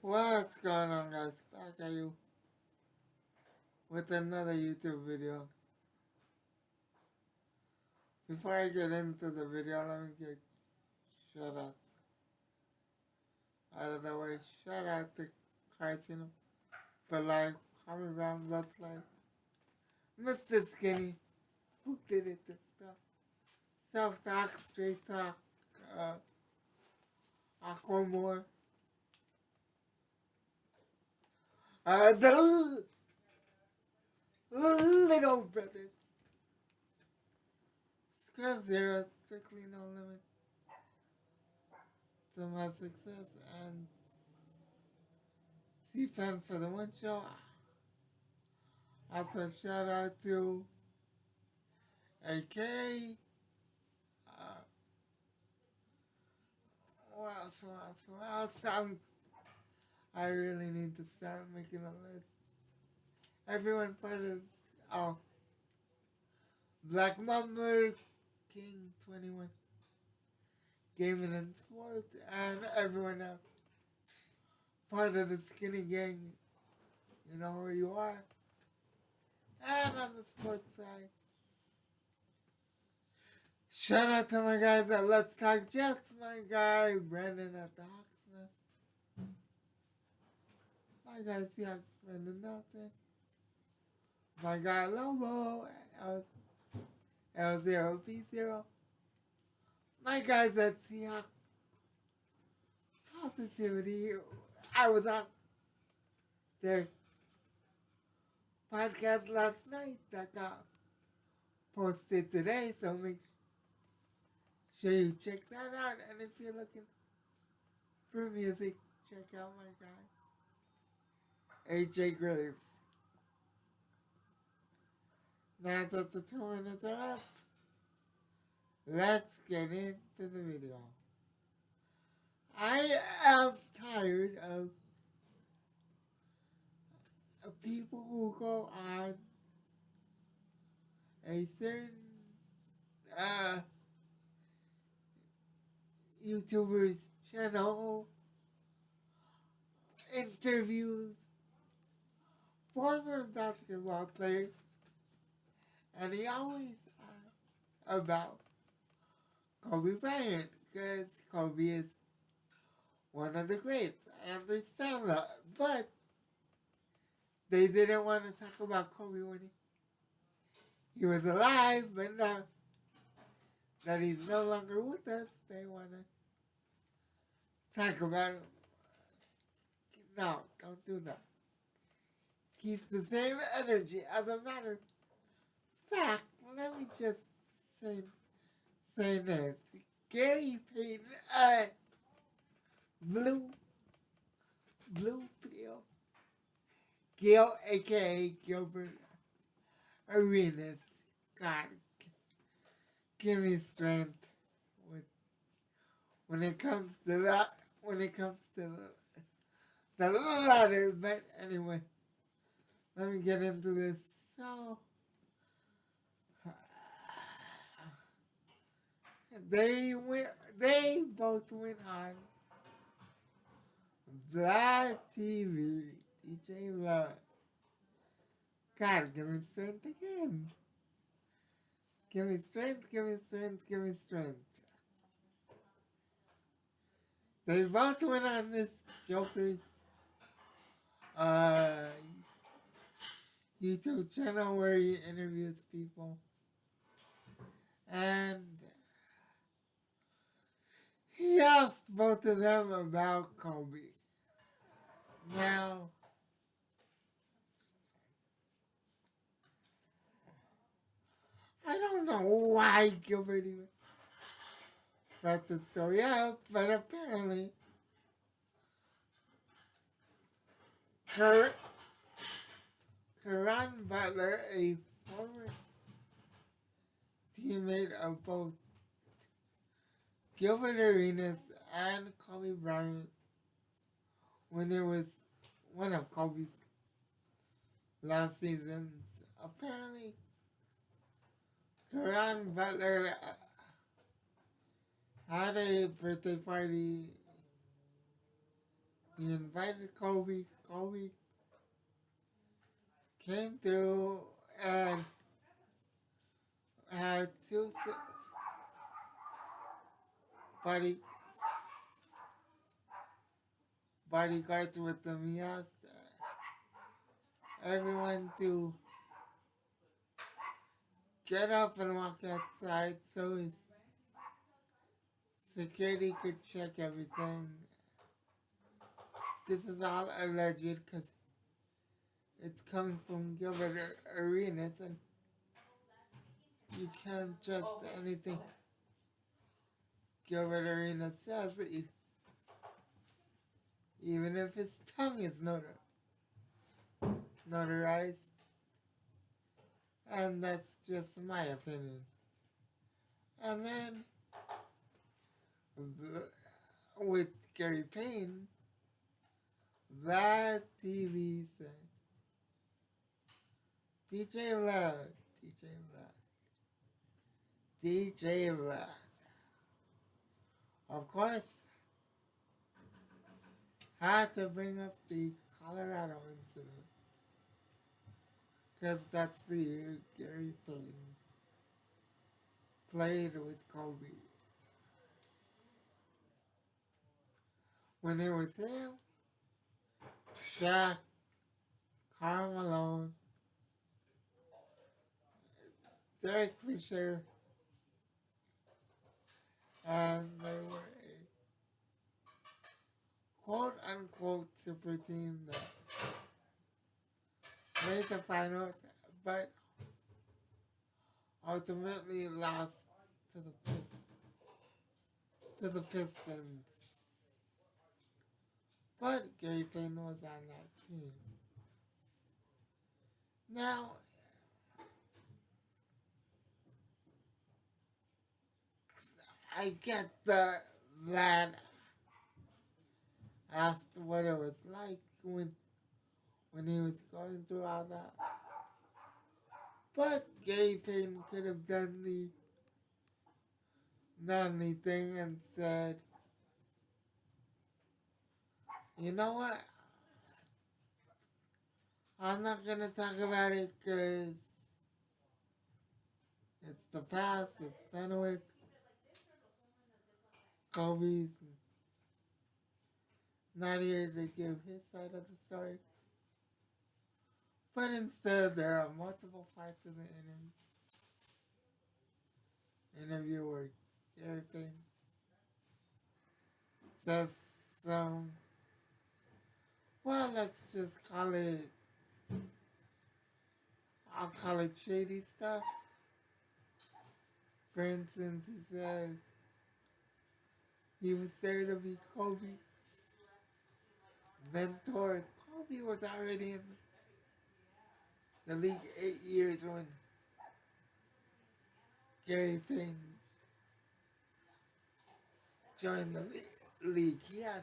What's going on, guys? Back at you with another YouTube video. Before I get into the video, let me get shout outs out of the way. Shout out to Cartoon for Life, Harvey Brown, Loves Life, Mr. Skinny, who did it this stuff, Self Talk, Straight Talk, Aquamore, the Little Brothers, Scrub Zero, Strictly No Limit, to my success, and C-Fan for the One Show. Also, shout out to AK. Who else? I really need to start making a list. Everyone part of Black Mamba, King 21, Gaming and Sports, and everyone else part of the Skinny Gang. You know where you are. And on the sports side, shout out to my guys at Let's Talk Jets, my guy Brandon at the Hawks Nest, my guy Seahawks Brandon Nelson, my guy Lobo at L0B0, my guys at Seahawks Positivity. I was on their podcast last night that got posted today, so make sure you check that out. And if you're looking for music, check out my guy AJ Graves. Now that the 2 minutes are up, let's get into the video. I am tired of people who go on a certain YouTuber's channel, interviews former basketball players, and he always asks about Kobe Bryant, because Kobe is one of the greats. I understand that, but they didn't want to talk about Kobe when he was alive, but now that he's no longer with us, they want to talk about him. No, don't do that. Keep the same energy. As a matter of fact, let me just say this. Gary Payton, Blue Pill, Gil, a.k.a. Gilbert Arenas. God, give me strength when it comes to that, when it comes to the latter. But anyway, let me get into this. So, they both went on Black TV, DJ Love. God, give me strength again. Give me strength, give me strength, give me strength. They both went on this Joker's YouTube channel where he interviews people. And he asked both of them about Kobe. Now, I don't know why Gilbert even brought the story up, but apparently Karan Butler, a former teammate of both Gilbert Arenas and Kobe Bryant, when it was one of Kobe's last seasons, apparently Karan Butler had a birthday party He invited Kobe. Kobe came through and had two body, bodyguards with him. He asked everyone to get up and walk outside so his security could check everything. This is all alleged because it's coming from Gilbert Arenas, and you can't trust anything Gilbert Arenas says, even if his tongue is notarized. And that's just my opinion. And then with Gary Payne, that TV said, DJ Vlad, DJ Vlad, DJ Vlad. Of course, had to bring up the Colorado incident. Because that's the year Gary Payne played with Kobe. When it was him, Shaq, Karl Malone, Derek Fisher, and they were a quote-unquote super team that made the finals, but ultimately lost to the Pistons. But Gary Payne was on that team. Now, I get that asked what it was like when he was going through all that. But Gary Payne could have done the manly thing and said, you know what? I'm not going to talk about it because it's the past, it's done with. Kobe's not here to give his side of the story. But instead, there are multiple parts of the interview where Gary Payne says some, well, let's just call it, I'll call it shady stuff. For instance, he says he was there to be Kobe's mentor. Kobe was already in the league 8 years when Gary Payne joined the league. He had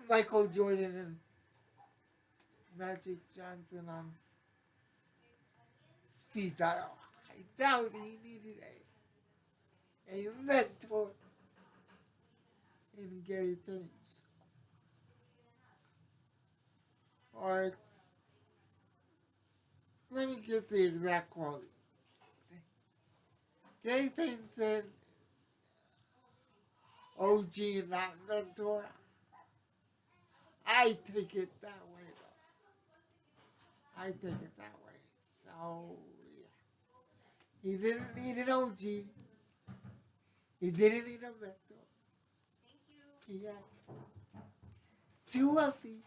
Michael Jordan and Magic Johnson on speed dial. I doubt he needed a mentor in Gary Payne. Or let me get the exact quote. Gary Payne said, OG not mentor. I take it that way though. I take it that way. So yeah. He didn't need an OG. He didn't need a mentor. He had two wealthy,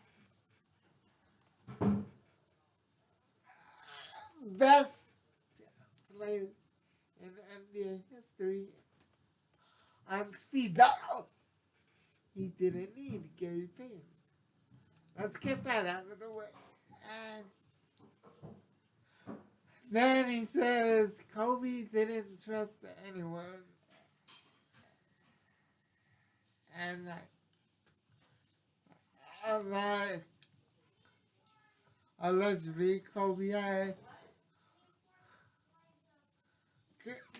best players in NBA history on speed dial. He didn't need Gary Payne. Let's get that out of the way. And then he says Kobe didn't trust anyone. And that allegedly Kobe had,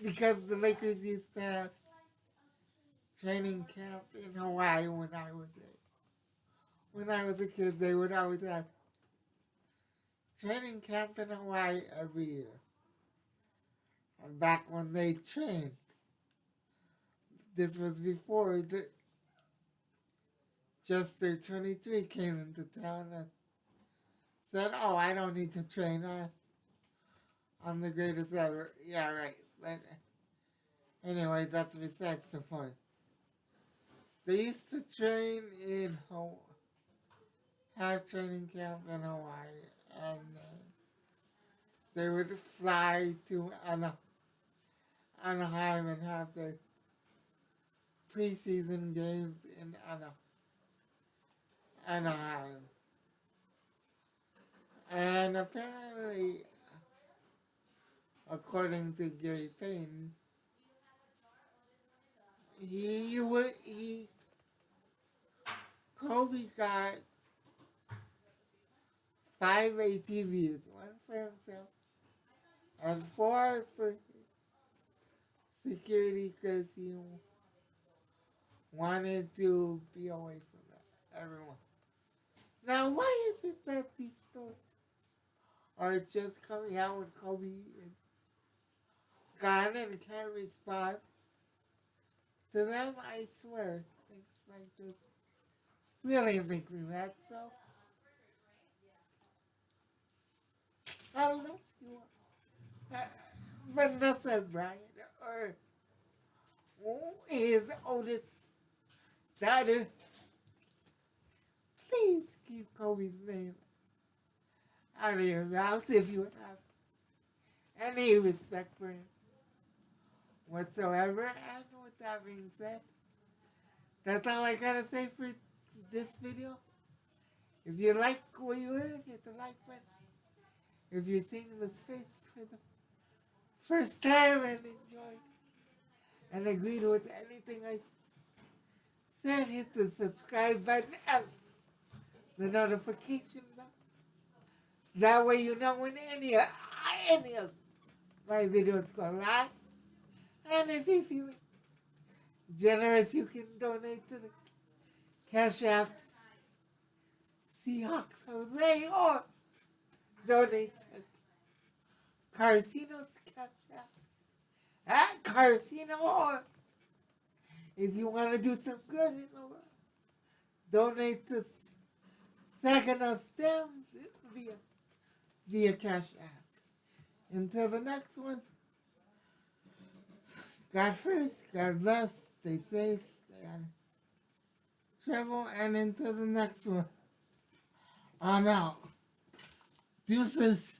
because the Lakers used to have training camp in Hawaii when I was there. when I was a kid, they would always have training camp in Hawaii every year. And back when they trained, this was before Jester 23 came into town and said, "Oh, I don't need to train. I'm the greatest ever." Yeah, right. But anyway, that's besides the point. They used to train in Hawaii, have training camp in Hawaii, and they would fly to Anaheim and have their preseason games in Anaheim. And apparently, according to Gary Payton, Kobe got 5 ATVs, one for himself and 4 for security because he wanted to be away from everyone. Now, why is it that these stories are just coming out when Kobe is gone and can't respond to them? I swear, things like this really make me mad. So, unless you Vanessa Bryant or his oldest daughter, please keep Kobe's name out of your mouth if you have any respect for him whatsoever. And with that being said, that's all I gotta say for this video. If you like what you heard, hit the like button. If you're seeing this face for the first time and enjoyed and agreed with anything I said, hit the subscribe button and the notification bell. That way you know when any of my videos go live. And if you're feeling generous, you can donate to the Cash App Seahawks Jose or donate to Carcino's Cash App at Carcino, or if you want to do some good in the world, donate to Second of Stems via Cash App. Until the next one, God first, God bless, stay safe, stay on travel, and until the next one, I'm out. Deuces.